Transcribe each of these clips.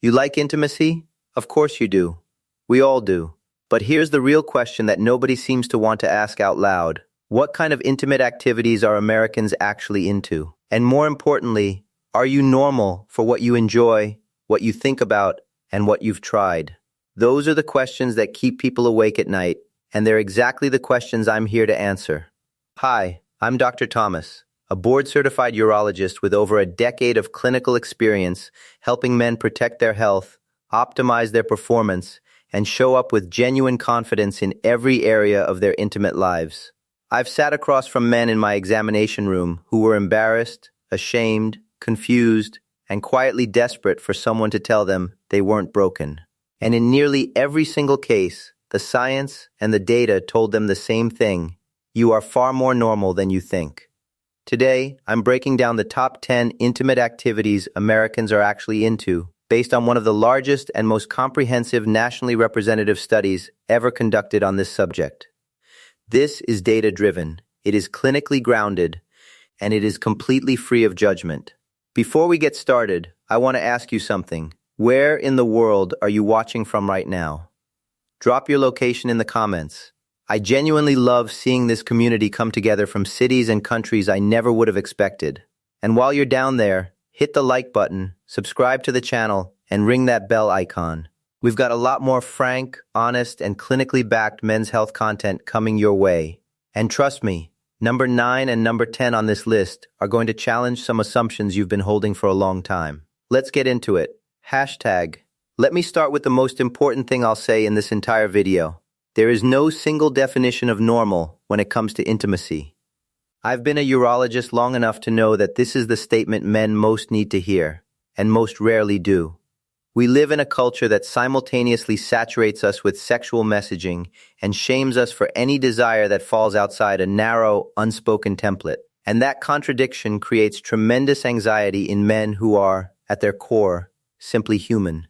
You like intimacy? Of course you do. We all do. But here's the real question that nobody seems to want to ask out loud. What kind of intimate activities are Americans actually into? And more importantly, are you normal for what you enjoy, what you think about, and what you've tried? Those are the questions that keep people awake at night, and they're exactly the questions I'm here to answer. Hi, I'm Dr. Thomas, a board-certified urologist with over a decade of clinical experience helping men protect their health, optimize their performance, and show up with genuine confidence in every area of their intimate lives. I've sat across from men in my examination room who were embarrassed, ashamed, confused, and quietly desperate for someone to tell them they weren't broken. And in nearly every single case, the science and the data told them the same thing: you are far more normal than you think. Today, I'm breaking down the top 10 intimate activities Americans are actually into, based on one of the largest and most comprehensive nationally representative studies ever conducted on this subject. This is data-driven, it is clinically grounded, and it is completely free of judgment. Before we get started, I want to ask you something. Where in the world are you watching from right now? Drop your location in the comments. I genuinely love seeing this community come together from cities and countries I never would have expected. And while you're down there, hit the like button, subscribe to the channel, and ring that bell icon. We've got a lot more frank, honest, and clinically backed men's health content coming your way. And trust me, number 9 and number 10 on this list are going to challenge some assumptions you've been holding for a long time. Let's get into it. Hashtag. Let me start with the most important thing I'll say in this entire video. There is no single definition of normal when it comes to intimacy. I've been a urologist long enough to know that this is the statement men most need to hear, and most rarely do. We live in a culture that simultaneously saturates us with sexual messaging and shames us for any desire that falls outside a narrow, unspoken template. And that contradiction creates tremendous anxiety in men who are, at their core, simply human.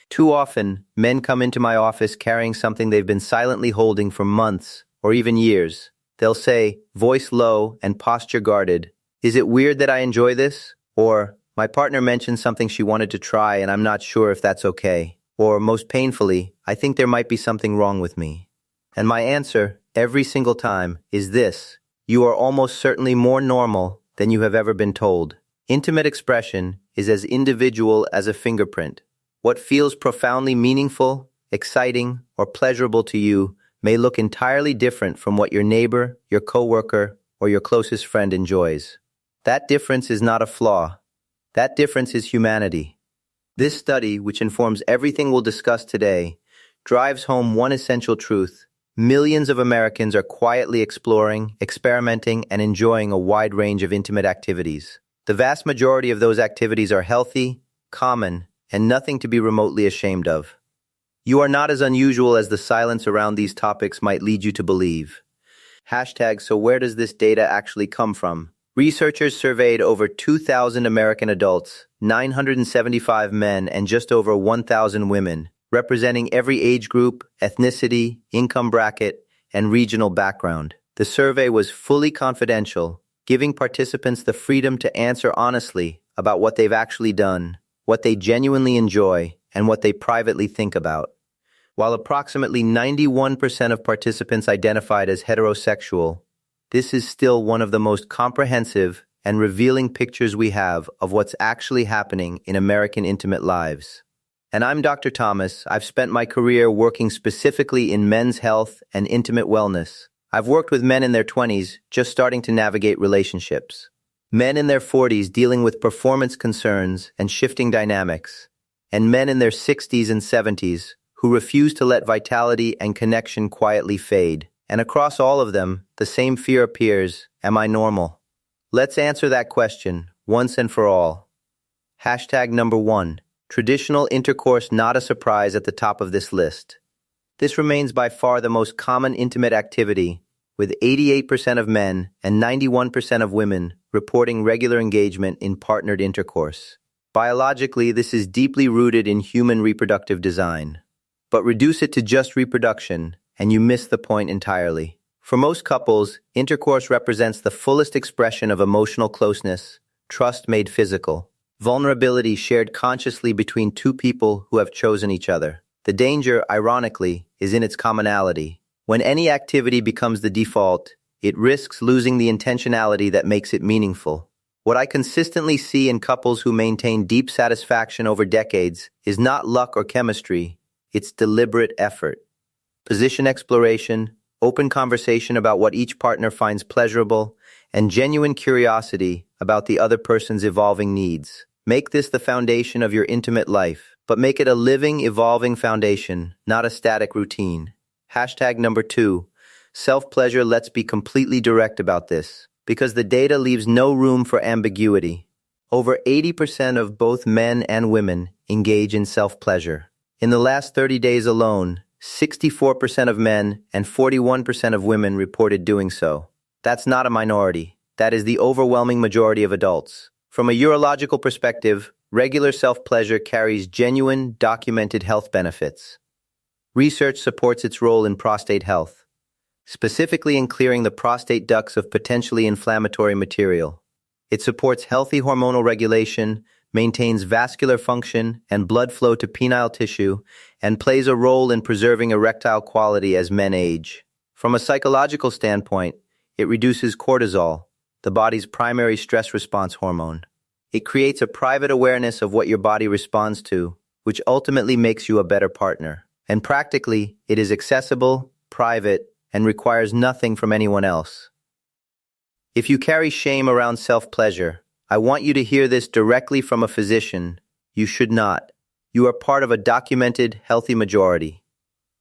Too often, men come into my office carrying something they've been silently holding for months or even years. They'll say, voice low and posture guarded, "Is it weird that I enjoy this?" Or, "My partner mentioned something she wanted to try and I'm not sure if that's okay." Or, most painfully, "I think there might be something wrong with me." And my answer, every single time, is this: you are almost certainly more normal than you have ever been told. Intimate expression is as individual as a fingerprint. What feels profoundly meaningful, exciting, or pleasurable to you may look entirely different from what your neighbor, your coworker, or your closest friend enjoys. That difference is not a flaw. That difference is humanity. This study, which informs everything we'll discuss today, drives home one essential truth. Millions of Americans are quietly exploring, experimenting, and enjoying a wide range of intimate activities. The vast majority of those activities are healthy, common, and nothing to be remotely ashamed of. You are not as unusual as the silence around these topics might lead you to believe. Hashtag, so where does this data actually come from? Researchers surveyed over 2,000 American adults, 975 men, and just over 1,000 women, representing every age group, ethnicity, income bracket, and regional background. The survey was fully confidential, giving participants the freedom to answer honestly about what they've actually done, what they genuinely enjoy, and what they privately think about. While approximately 91% of participants identified as heterosexual, this is still one of the most comprehensive and revealing pictures we have of what's actually happening in American intimate lives. And I'm Dr. Thomas. I've spent my career working specifically in men's health and intimate wellness. I've worked with men in their 20s just starting to navigate relationships, men in their 40s dealing with performance concerns and shifting dynamics, and men in their 60s and 70s who refuse to let vitality and connection quietly fade. And across all of them, the same fear appears: am I normal? Let's answer that question once and for all. Hashtag number 1, traditional intercourse not a surprise at the top of this list. This remains by far the most common intimate activity, with 88% of men and 91% of women reporting regular engagement in partnered intercourse. Biologically, this is deeply rooted in human reproductive design. But reduce it to just reproduction, and you miss the point entirely. For most couples, intercourse represents the fullest expression of emotional closeness, trust made physical. Vulnerability shared consciously between two people who have chosen each other. The danger, ironically, is in its commonality. When any activity becomes the default, it risks losing the intentionality that makes it meaningful. What I consistently see in couples who maintain deep satisfaction over decades is not luck or chemistry, it's deliberate effort. Position exploration, open conversation about what each partner finds pleasurable, and genuine curiosity about the other person's evolving needs. Make this the foundation of your intimate life, but make it a living, evolving foundation, not a static routine. Hashtag number 2, self-pleasure. Let's be completely direct about this, because the data leaves no room for ambiguity. Over 80% of both men and women engage in self-pleasure. In the last 30 days alone, 64% of men and 41% of women reported doing so. That's not a minority. That is the overwhelming majority of adults. From a urological perspective, regular self-pleasure carries genuine, documented health benefits. Research supports its role in prostate health, specifically in clearing the prostate ducts of potentially inflammatory material. It supports healthy hormonal regulation, maintains vascular function and blood flow to penile tissue, and plays a role in preserving erectile quality as men age. From a psychological standpoint, it reduces cortisol, the body's primary stress response hormone. It creates a private awareness of what your body responds to, which ultimately makes you a better partner. And practically, it is accessible, private, and requires nothing from anyone else. If you carry shame around self-pleasure, I want you to hear this directly from a physician. You should not. You are part of a documented, healthy majority.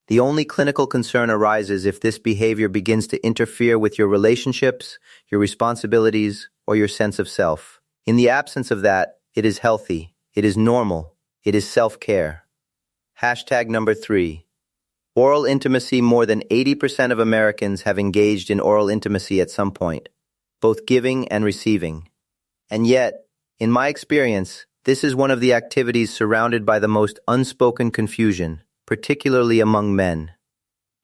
The only clinical concern arises if this behavior begins to interfere with your relationships, your responsibilities, or your sense of self. In the absence of that, it is healthy, it is normal, it is self-care. Hashtag number 3. Oral intimacy. More than 80% of Americans have engaged in oral intimacy at some point, both giving and receiving. And yet, in my experience, this is one of the activities surrounded by the most unspoken confusion, particularly among men.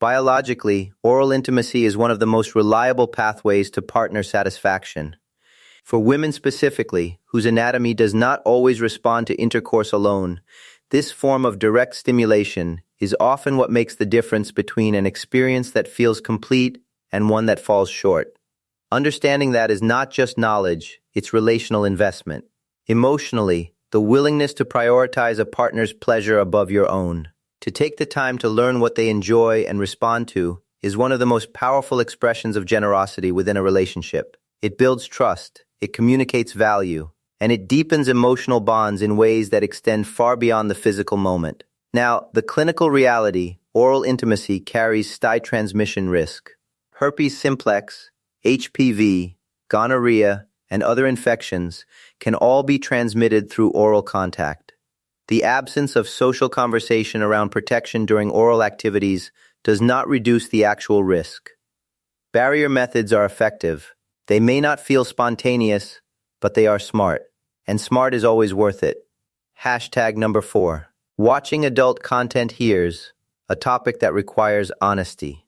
Biologically, oral intimacy is one of the most reliable pathways to partner satisfaction. For women specifically, whose anatomy does not always respond to intercourse alone, this form of direct stimulation is often what makes the difference between an experience that feels complete and one that falls short. Understanding that is not just knowledge, it's relational investment. Emotionally, the willingness to prioritize a partner's pleasure above your own, to take the time to learn what they enjoy and respond to, is one of the most powerful expressions of generosity within a relationship. It builds trust, it communicates value, and it deepens emotional bonds in ways that extend far beyond the physical moment. Now, the clinical reality, oral intimacy carries STI transmission risk. Herpes simplex, HPV, gonorrhea, and other infections can all be transmitted through oral contact. The absence of social conversation around protection during oral activities does not reduce the actual risk. Barrier methods are effective. They may not feel spontaneous, but they are smart. And smart is always worth it. Hashtag number 4. Watching adult content. Here's a topic that requires honesty,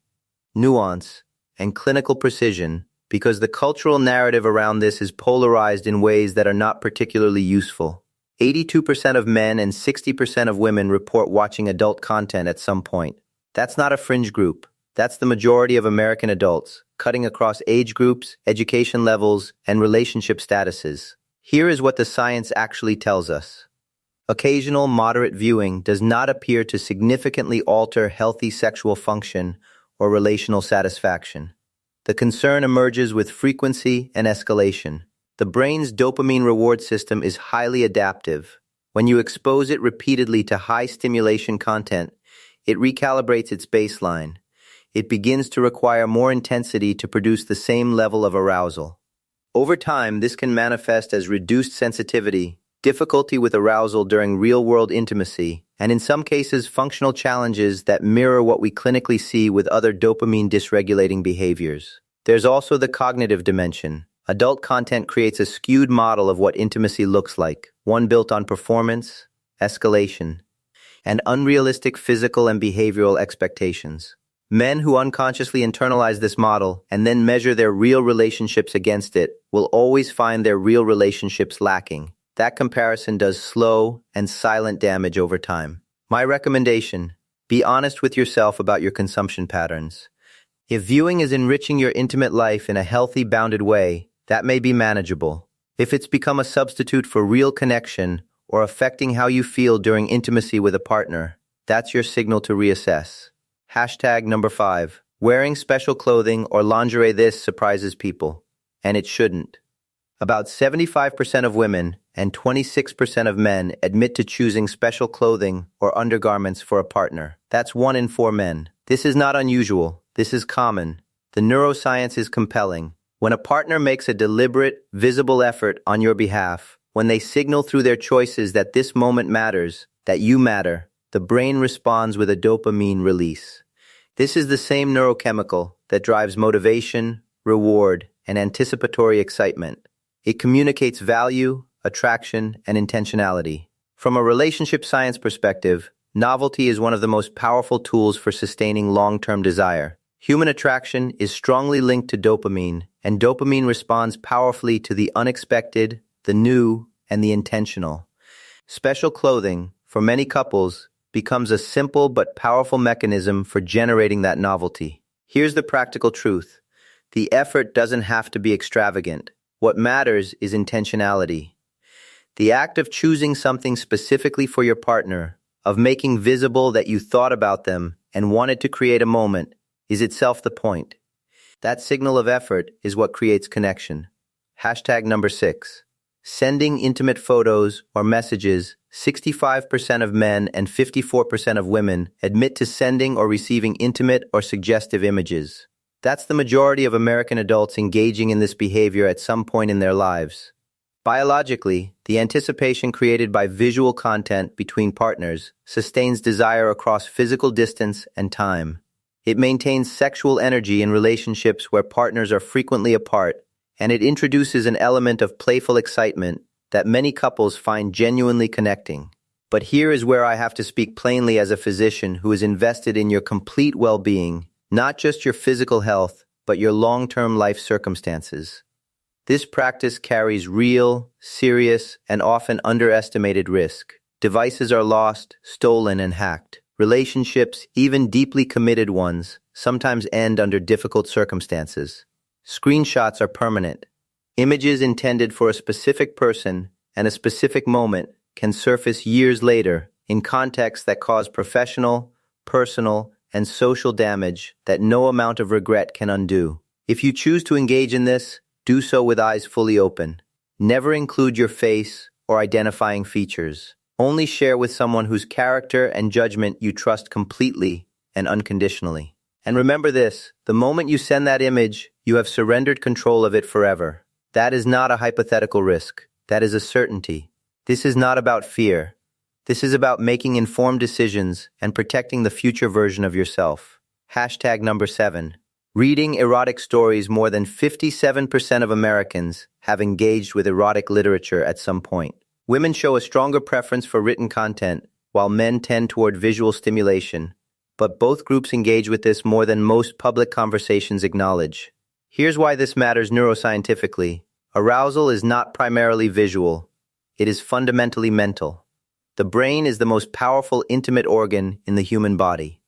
nuance, and clinical precision, because the cultural narrative around this is polarized in ways that are not particularly useful. 82% of men and 60% of women report watching adult content at some point. That's not a fringe group. That's the majority of American adults, cutting across age groups, education levels, and relationship statuses. Here is what the science actually tells us. Occasional moderate viewing does not appear to significantly alter healthy sexual function or relational satisfaction. The concern emerges with frequency and escalation. The brain's dopamine reward system is highly adaptive. When you expose it repeatedly to high stimulation content, it recalibrates its baseline. It begins to require more intensity to produce the same level of arousal. Over time, this can manifest as reduced sensitivity, difficulty with arousal during real-world intimacy, and in some cases, functional challenges that mirror what we clinically see with other dopamine dysregulating behaviors. There's also the cognitive dimension. Adult content creates a skewed model of what intimacy looks like, one built on performance, escalation, and unrealistic physical and behavioral expectations. Men who unconsciously internalize this model and then measure their real relationships against it will always find their real relationships lacking. That comparison does slow and silent damage over time. My recommendation: be honest with yourself about your consumption patterns. If viewing is enriching your intimate life in a healthy, bounded way, that may be manageable. If it's become a substitute for real connection or affecting how you feel during intimacy with a partner, that's your signal to reassess. Hashtag number 5. Wearing special clothing or lingerie. This surprises people, and it shouldn't. About 75% of women and 26% of men admit to choosing special clothing or undergarments for a partner. That's 1 in 4 men. This is not unusual. This is common. The neuroscience is compelling. When a partner makes a deliberate, visible effort on your behalf, when they signal through their choices that this moment matters, that you matter, the brain responds with a dopamine release. This is the same neurochemical that drives motivation, reward, and anticipatory excitement. It communicates value, attraction, and intentionality. From a relationship science perspective, novelty is one of the most powerful tools for sustaining long-term desire. Human attraction is strongly linked to dopamine, and dopamine responds powerfully to the unexpected, the new, and the intentional. Special clothing, for many couples, becomes a simple but powerful mechanism for generating that novelty. Here's the practical truth: the effort doesn't have to be extravagant. What matters is intentionality. The act of choosing something specifically for your partner, of making visible that you thought about them and wanted to create a moment, is itself the point. That signal of effort is what creates connection. Hashtag number 6. Sending intimate photos or messages. 65% of men and 54% of women admit to sending or receiving intimate or suggestive images. That's the majority of American adults engaging in this behavior at some point in their lives. Biologically, the anticipation created by visual content between partners sustains desire across physical distance and time. It maintains sexual energy in relationships where partners are frequently apart, and it introduces an element of playful excitement that many couples find genuinely connecting. But here is where I have to speak plainly as a physician who is invested in your complete well-being, not just your physical health, but your long-term life circumstances. This practice carries real, serious, and often underestimated risk. Devices are lost, stolen, and hacked. Relationships, even deeply committed ones, sometimes end under difficult circumstances. Screenshots are permanent. Images intended for a specific person and a specific moment can surface years later in contexts that cause professional, personal, and social damage that no amount of regret can undo. If you choose to engage in this, do so with eyes fully open. Never include your face or identifying features. Only share with someone whose character and judgment you trust completely and unconditionally. And remember this: the moment you send that image, you have surrendered control of it forever. That is not a hypothetical risk. That is a certainty. This is not about fear. This is about making informed decisions and protecting the future version of yourself. Hashtag number 7. Reading erotic stories. More than 57% of Americans have engaged with erotic literature at some point. Women show a stronger preference for written content, while men tend toward visual stimulation. But both groups engage with this more than most public conversations acknowledge. Here's why this matters neuroscientifically. Arousal is not primarily visual. It is fundamentally mental. The brain is the most powerful intimate organ in the human body.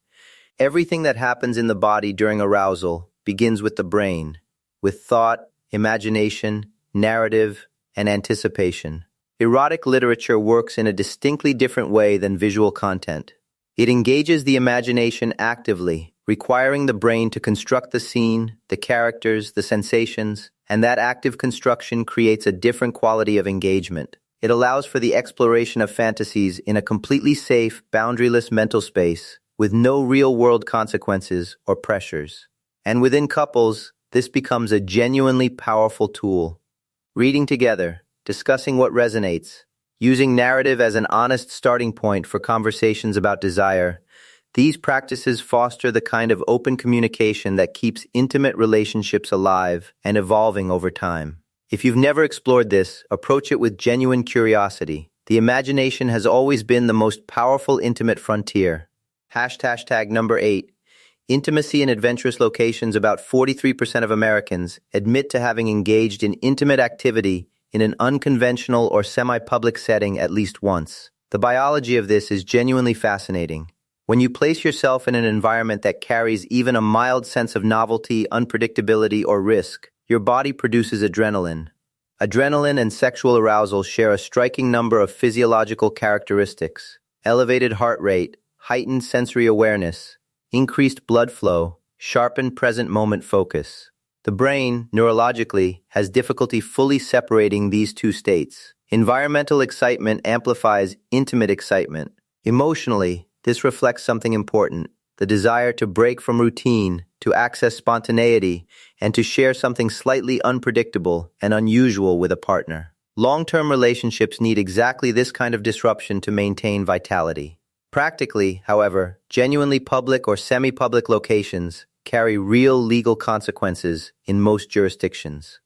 Everything that happens in the body during arousal begins with the brain, with thought, imagination, narrative, and anticipation. Erotic literature works in a distinctly different way than visual content. It engages the imagination actively, requiring the brain to construct the scene, the characters, the sensations, and that active construction creates a different quality of engagement. It allows for the exploration of fantasies in a completely safe, boundaryless mental space, with no real-world consequences or pressures. And within couples, this becomes a genuinely powerful tool. Reading together, discussing what resonates, using narrative as an honest starting point for conversations about desire, these practices foster the kind of open communication that keeps intimate relationships alive and evolving over time. If you've never explored this, approach it with genuine curiosity. The imagination has always been the most powerful intimate frontier. Hashtag number 8. Intimacy in adventurous locations. About 43% of Americans admit to having engaged in intimate activity in an unconventional or semi-public setting at least once. The biology of this is genuinely fascinating. When you place yourself in an environment that carries even a mild sense of novelty, unpredictability, or risk, your body produces adrenaline. Adrenaline and sexual arousal share a striking number of physiological characteristics: elevated heart rate, heightened sensory awareness, increased blood flow, sharpened present moment focus. The brain, neurologically, has difficulty fully separating these two states. Environmental excitement amplifies intimate excitement. Emotionally, this reflects something important: the desire to break from routine, to access spontaneity, and to share something slightly unpredictable and unusual with a partner. Long-term relationships need exactly this kind of disruption to maintain vitality. Practically, however, genuinely public or semi-public locations carry real legal consequences in most jurisdictions.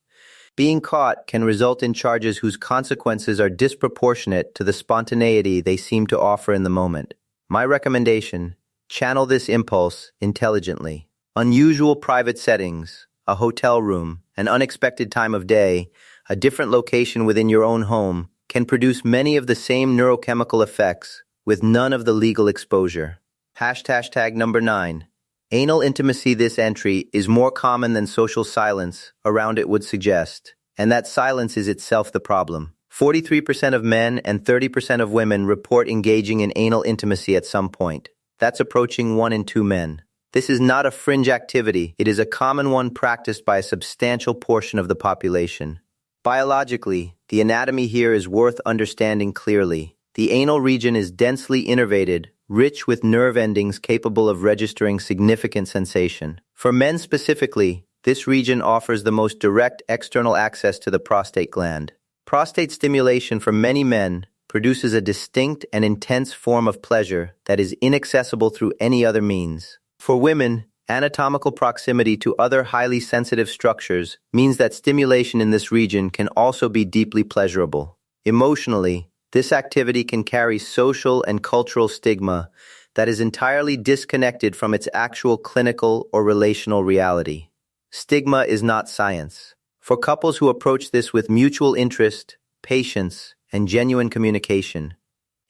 Being caught can result in charges whose consequences are disproportionate to the spontaneity they seem to offer in the moment. My recommendation: channel this impulse intelligently. Unusual private settings, a hotel room, an unexpected time of day, a different location within your own home can produce many of the same neurochemical effects with none of the legal exposure. Hashtag number 9. Anal intimacy. This entry is more common than social silence around it would suggest, and that silence is itself the problem. 43% of men and 30% of women report engaging in anal intimacy at some point. That's approaching 1 in 2 men. This is not a fringe activity, it is a common one practiced by a substantial portion of the population. Biologically, the anatomy here is worth understanding clearly. The anal region is densely innervated, rich with nerve endings capable of registering significant sensation. For men specifically, this region offers the most direct external access to the prostate gland. Prostate stimulation for many men produces a distinct and intense form of pleasure that is inaccessible through any other means. For women, anatomical proximity to other highly sensitive structures means that stimulation in this region can also be deeply pleasurable. Emotionally, this activity can carry social and cultural stigma that is entirely disconnected from its actual clinical or relational reality. Stigma is not science. For couples who approach this with mutual interest, patience, and genuine communication,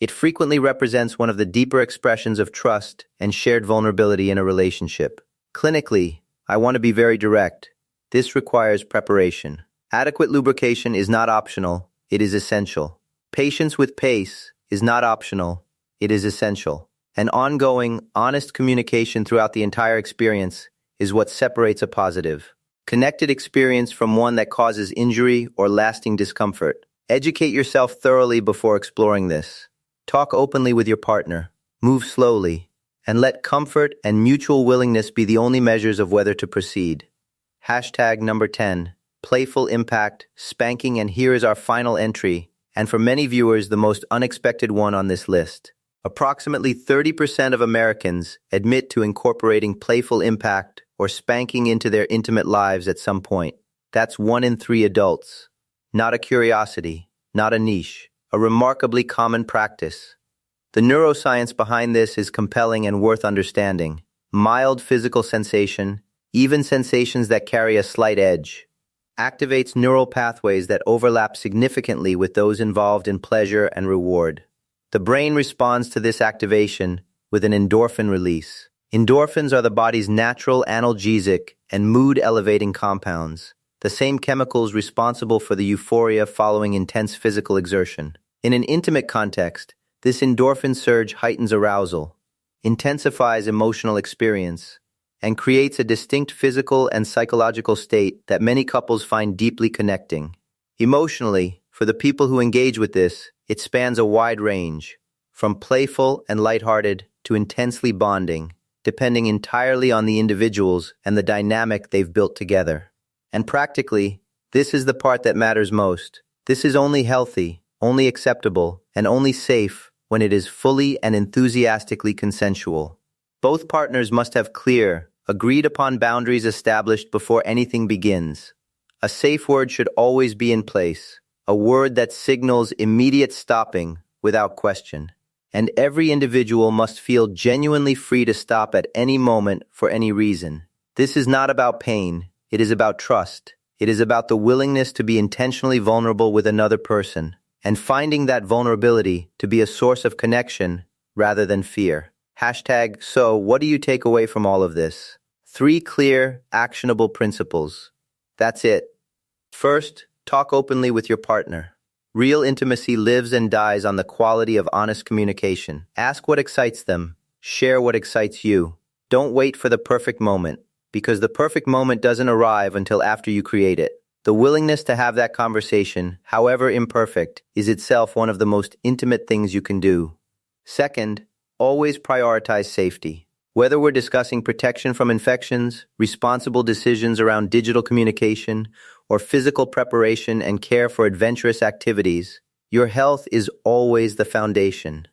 it frequently represents one of the deeper expressions of trust and shared vulnerability in a relationship. Clinically, I want to be very direct. This requires preparation. Adequate lubrication is not optional, it is essential. Patience with pace is not optional, it is essential. And ongoing, honest communication throughout the entire experience is what separates a positive, connected experience from one that causes injury or lasting discomfort. Educate yourself thoroughly before exploring this. Talk openly with your partner, move slowly, and let comfort and mutual willingness be the only measures of whether to proceed. Hashtag number 10, Playful Impact, Spanking, and here is our final entry, and for many viewers the most unexpected one on this list. Approximately 30% of Americans admit to incorporating playful impact or spanking into their intimate lives at some point. That's 1 in 3 adults. Not a curiosity, not a niche, a remarkably common practice. The neuroscience behind this is compelling and worth understanding. Mild physical sensation, even sensations that carry a slight edge, activates neural pathways that overlap significantly with those involved in pleasure and reward. The brain responds to this activation with an endorphin release. Endorphins are the body's natural analgesic and mood-elevating compounds, the same chemicals responsible for the euphoria following intense physical exertion. In an intimate context, this endorphin surge heightens arousal, intensifies emotional experience, and creates a distinct physical and psychological state that many couples find deeply connecting. Emotionally, for the people who engage with this, it spans a wide range, from playful and lighthearted to intensely bonding, depending entirely on the individuals and the dynamic they've built together. And practically, this is the part that matters most. This is only healthy, only acceptable, and only safe when it is fully and enthusiastically consensual. Both partners must have clear, agreed-upon boundaries established before anything begins. A safe word should always be in place, a word that signals immediate stopping without question. And every individual must feel genuinely free to stop at any moment for any reason. This is not about pain, it is about trust. It is about the willingness to be intentionally vulnerable with another person and finding that vulnerability to be a source of connection rather than fear. Hashtag, so what do you take away from all of this? 3 clear, actionable principles. That's it. First, talk openly with your partner. Real intimacy lives and dies on the quality of honest communication. Ask what excites them. Share what excites you. Don't wait for the perfect moment, because the perfect moment doesn't arrive until after you create it. The willingness to have that conversation, however imperfect, is itself one of the most intimate things you can do. Second, always prioritize safety. Whether we're discussing protection from infections, responsible decisions around digital communication, or physical preparation and care for adventurous activities, your health is always the foundation.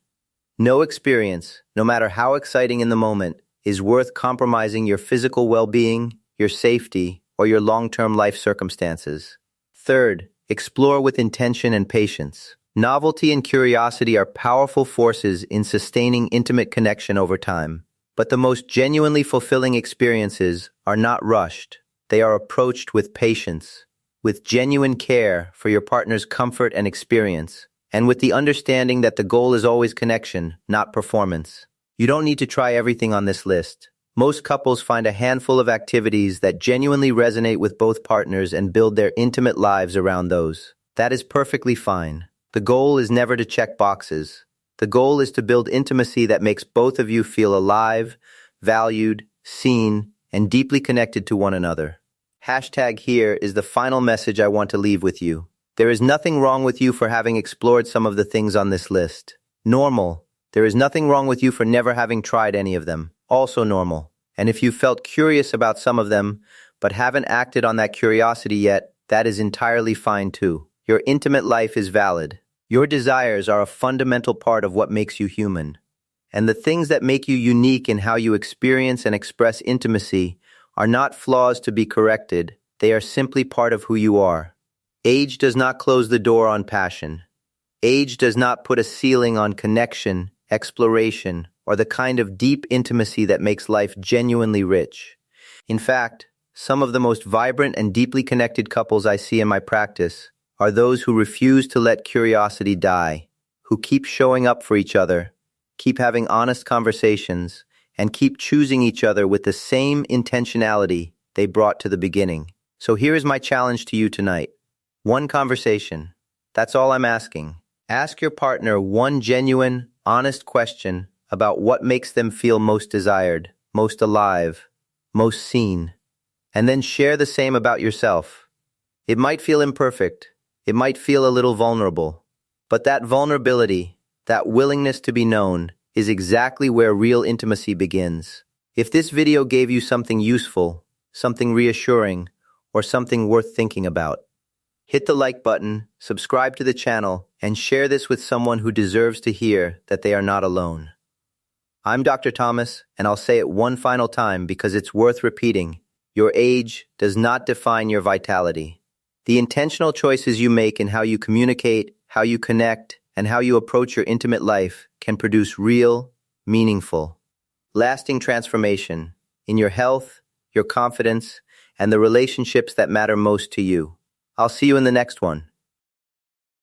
No experience, no matter how exciting in the moment, is worth compromising your physical well-being, your safety, or your long-term life circumstances. Third, explore with intention and patience. Novelty and curiosity are powerful forces in sustaining intimate connection over time. But the most genuinely fulfilling experiences are not rushed. They are approached with patience, with genuine care for your partner's comfort and experience, and with the understanding that the goal is always connection, not performance. You don't need to try everything on this list. Most couples find a handful of activities that genuinely resonate with both partners and build their intimate lives around those. That is perfectly fine. The goal is never to check boxes. The goal is to build intimacy that makes both of you feel alive, valued, seen, and deeply connected to one another. Hashtag here is the final message I want to leave with you. There is nothing wrong with you for having explored some of the things on this list. Normal. There is nothing wrong with you for never having tried any of them. Also normal. And if you felt curious about some of them, but haven't acted on that curiosity yet, that is entirely fine too. Your intimate life is valid. Your desires are a fundamental part of what makes you human. And the things that make you unique in how you experience and express intimacy are not flaws to be corrected. They are simply part of who you are. Age does not close the door on passion. Age does not put a ceiling on connection, exploration, or the kind of deep intimacy that makes life genuinely rich. In fact, some of the most vibrant and deeply connected couples I see in my practice are those who refuse to let curiosity die, who keep showing up for each other, keep having honest conversations, and keep choosing each other with the same intentionality they brought to the beginning. So here is my challenge to you tonight. One conversation. That's all I'm asking. Ask your partner one genuine, honest question about what makes them feel most desired, most alive, most seen. And then share the same about yourself. It might feel imperfect. It might feel a little vulnerable. But that vulnerability, that willingness to be known, is exactly where real intimacy begins. If this video gave you something useful, something reassuring, or something worth thinking about, hit the like button, subscribe to the channel, and share this with someone who deserves to hear that they are not alone. I'm Dr. Thomas, and I'll say it one final time because it's worth repeating. Your age does not define your vitality. The intentional choices you make in how you communicate, how you connect, and how you approach your intimate life can produce real, meaningful, lasting transformation in your health, your confidence, and the relationships that matter most to you. I'll see you in the next one.